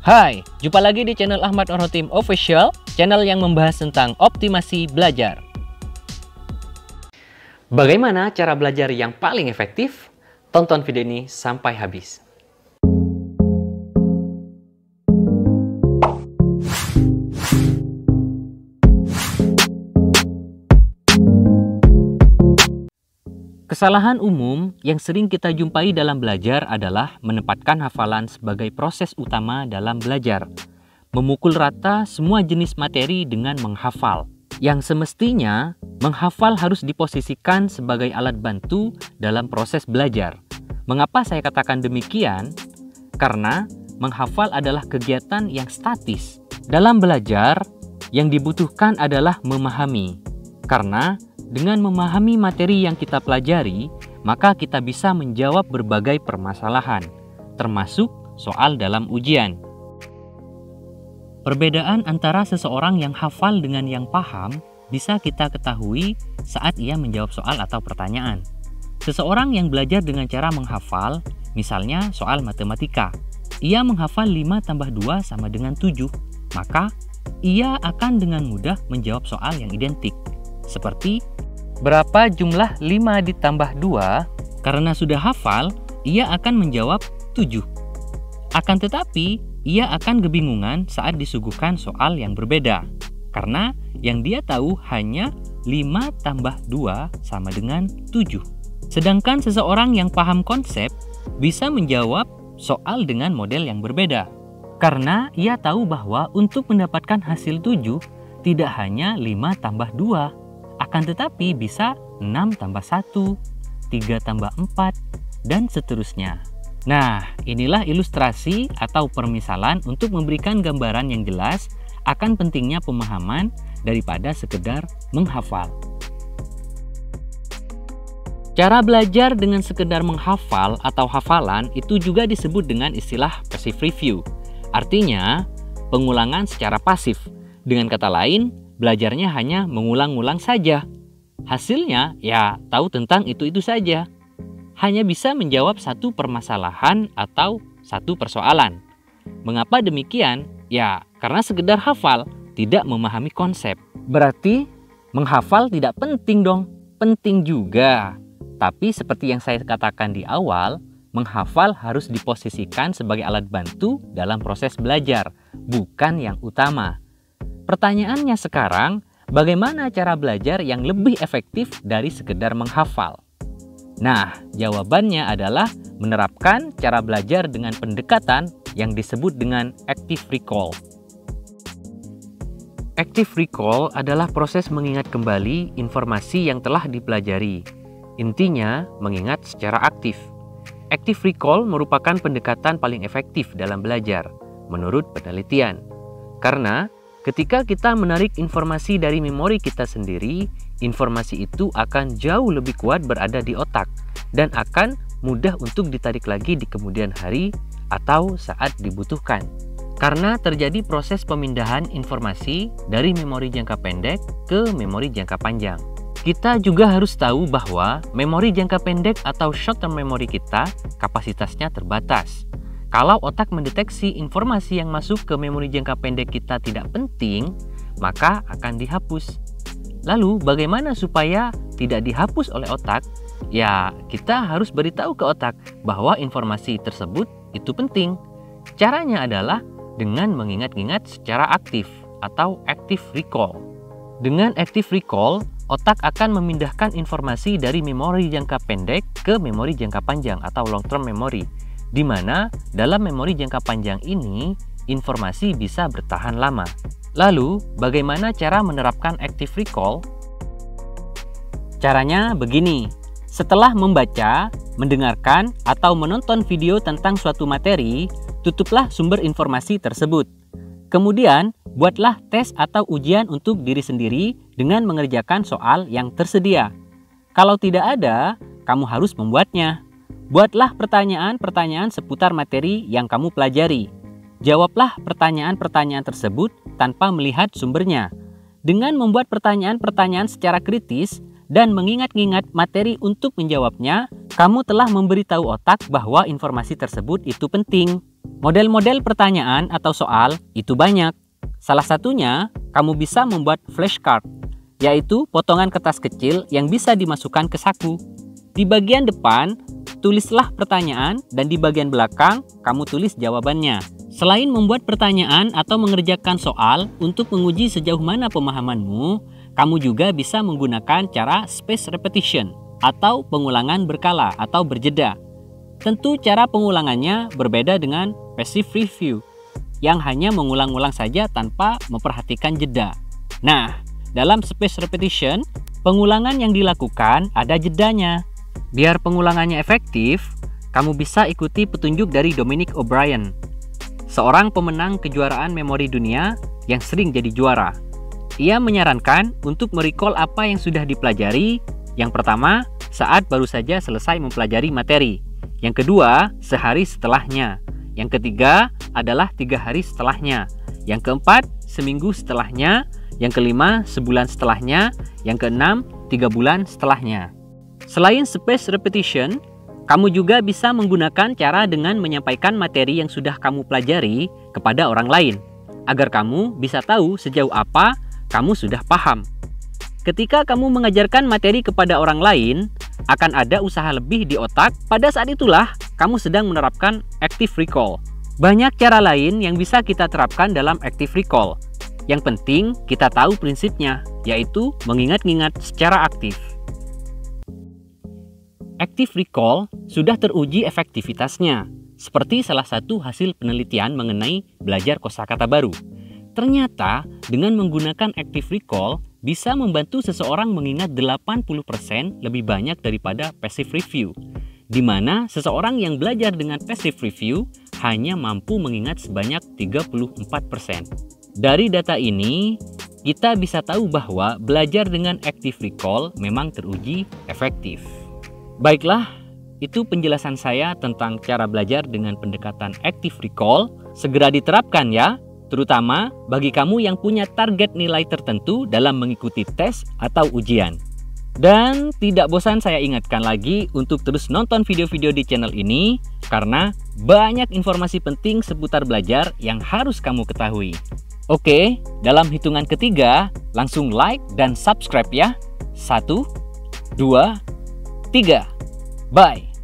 Hai, jumpa lagi di channel Ahmad Orhotim Official, channel yang membahas tentang optimasi belajar. Bagaimana cara belajar yang paling efektif? Tonton video ini sampai habis. Kesalahan umum yang sering kita jumpai dalam belajar adalah menempatkan hafalan sebagai proses utama dalam belajar. Memukul rata semua jenis materi dengan menghafal. Yang semestinya, menghafal harus diposisikan sebagai alat bantu dalam proses belajar. Mengapa saya katakan demikian? Karena menghafal adalah kegiatan yang statis. Dalam belajar, yang dibutuhkan adalah memahami. Karena dengan memahami materi yang kita pelajari, maka kita bisa menjawab berbagai permasalahan, termasuk soal dalam ujian. Perbedaan antara seseorang yang hafal dengan yang paham bisa kita ketahui saat ia menjawab soal atau pertanyaan. Seseorang yang belajar dengan cara menghafal, misalnya soal matematika, ia menghafal 5 tambah 2 sama dengan 7, maka ia akan dengan mudah menjawab soal yang identik. Seperti, berapa jumlah 5 ditambah 2? Karena sudah hafal, ia akan menjawab 7. Akan tetapi, ia akan kebingungan saat disuguhkan soal yang berbeda. Karena yang dia tahu hanya 5 tambah 2 sama dengan 7. Sedangkan seseorang yang paham konsep bisa menjawab soal dengan model yang berbeda. Karena ia tahu bahwa untuk mendapatkan hasil 7, tidak hanya 5 tambah 2. Akan tetapi bisa 6 tambah 1, 3 tambah 4, dan seterusnya. Nah, inilah ilustrasi atau permisalan untuk memberikan gambaran yang jelas akan pentingnya pemahaman daripada sekedar menghafal. Cara belajar dengan sekedar menghafal atau hafalan itu juga disebut dengan istilah passive review. Artinya, pengulangan secara pasif. Dengan kata lain, belajarnya hanya mengulang-ulang saja. Hasilnya ya tahu tentang itu-itu saja. Hanya bisa menjawab satu permasalahan atau satu persoalan. Mengapa demikian? Ya karena sekedar hafal, tidak memahami konsep. Berarti menghafal tidak penting dong. Penting juga. Tapi seperti yang saya katakan di awal, menghafal harus diposisikan sebagai alat bantu dalam proses belajar, bukan yang utama. Pertanyaannya sekarang, bagaimana cara belajar yang lebih efektif dari sekedar menghafal? Nah, jawabannya adalah menerapkan cara belajar dengan pendekatan yang disebut dengan active recall. Active recall adalah proses mengingat kembali informasi yang telah dipelajari. Intinya, mengingat secara aktif. Active recall merupakan pendekatan paling efektif dalam belajar, menurut penelitian. Karena ketika kita menarik informasi dari memori kita sendiri, informasi itu akan jauh lebih kuat berada di otak dan akan mudah untuk ditarik lagi di kemudian hari atau saat dibutuhkan. Karena terjadi proses pemindahan informasi dari memori jangka pendek ke memori jangka panjang. Kita juga harus tahu bahwa memori jangka pendek atau short term memory kita kapasitasnya terbatas. Kalau otak mendeteksi informasi yang masuk ke memori jangka pendek kita tidak penting, maka akan dihapus. Lalu bagaimana supaya tidak dihapus oleh otak? Ya, kita harus beritahu ke otak bahwa informasi tersebut itu penting. Caranya adalah dengan mengingat-ingat secara aktif atau active recall. Dengan active recall, otak akan memindahkan informasi dari memori jangka pendek ke memori jangka panjang atau long term memory. Di mana dalam memori jangka panjang ini, informasi bisa bertahan lama. Lalu, bagaimana cara menerapkan active recall? Caranya begini. Setelah membaca, mendengarkan, atau menonton video tentang suatu materi, tutuplah sumber informasi tersebut. Kemudian, buatlah tes atau ujian untuk diri sendiri dengan mengerjakan soal yang tersedia. Kalau tidak ada, kamu harus membuatnya. Buatlah pertanyaan-pertanyaan seputar materi yang kamu pelajari. Jawablah pertanyaan-pertanyaan tersebut tanpa melihat sumbernya. Dengan membuat pertanyaan-pertanyaan secara kritis dan mengingat-ingat materi untuk menjawabnya, kamu telah memberitahu otak bahwa informasi tersebut itu penting. Model-model pertanyaan atau soal itu banyak. Salah satunya, kamu bisa membuat flashcard, yaitu potongan kertas kecil yang bisa dimasukkan ke saku. Di bagian depan, tulislah pertanyaan dan di bagian belakang, kamu tulis jawabannya. Selain membuat pertanyaan atau mengerjakan soal untuk menguji sejauh mana pemahamanmu, kamu juga bisa menggunakan cara spaced repetition atau pengulangan berkala atau berjeda. Tentu cara pengulangannya berbeda dengan passive review yang hanya mengulang-ulang saja tanpa memperhatikan jeda. Nah, dalam spaced repetition, pengulangan yang dilakukan ada jedanya. Biar pengulangannya efektif, kamu bisa ikuti petunjuk dari Dominic O'Brien, seorang pemenang kejuaraan memori dunia yang sering jadi juara. Ia menyarankan untuk merecall apa yang sudah dipelajari. Yang pertama, saat baru saja selesai mempelajari materi. Yang kedua, sehari setelahnya. Yang ketiga adalah 3 hari setelahnya. Yang keempat, seminggu setelahnya. Yang kelima, sebulan setelahnya. Yang keenam, 3 bulan setelahnya. Selain spaced repetition, kamu juga bisa menggunakan cara dengan menyampaikan materi yang sudah kamu pelajari kepada orang lain, agar kamu bisa tahu sejauh apa kamu sudah paham. Ketika kamu mengajarkan materi kepada orang lain, akan ada usaha lebih di otak. Pada saat itulah kamu sedang menerapkan active recall. Banyak cara lain yang bisa kita terapkan dalam active recall. Yang penting kita tahu prinsipnya, yaitu mengingat-ingat secara aktif. Active recall sudah teruji efektivitasnya, seperti salah satu hasil penelitian mengenai belajar kosakata baru. Ternyata dengan menggunakan active recall bisa membantu seseorang mengingat 80% lebih banyak daripada passive review, di mana seseorang yang belajar dengan passive review hanya mampu mengingat sebanyak 34%. Dari data ini, kita bisa tahu bahwa belajar dengan active recall memang teruji efektif. Baiklah, itu penjelasan saya tentang cara belajar dengan pendekatan active recall. Segera diterapkan ya, terutama bagi kamu yang punya target nilai tertentu dalam mengikuti tes atau ujian. Dan tidak bosan saya ingatkan lagi untuk terus nonton video-video di channel ini, karena banyak informasi penting seputar belajar yang harus kamu ketahui. Oke, dalam hitungan ketiga, langsung like dan subscribe ya. 1, 2, 3. Bye!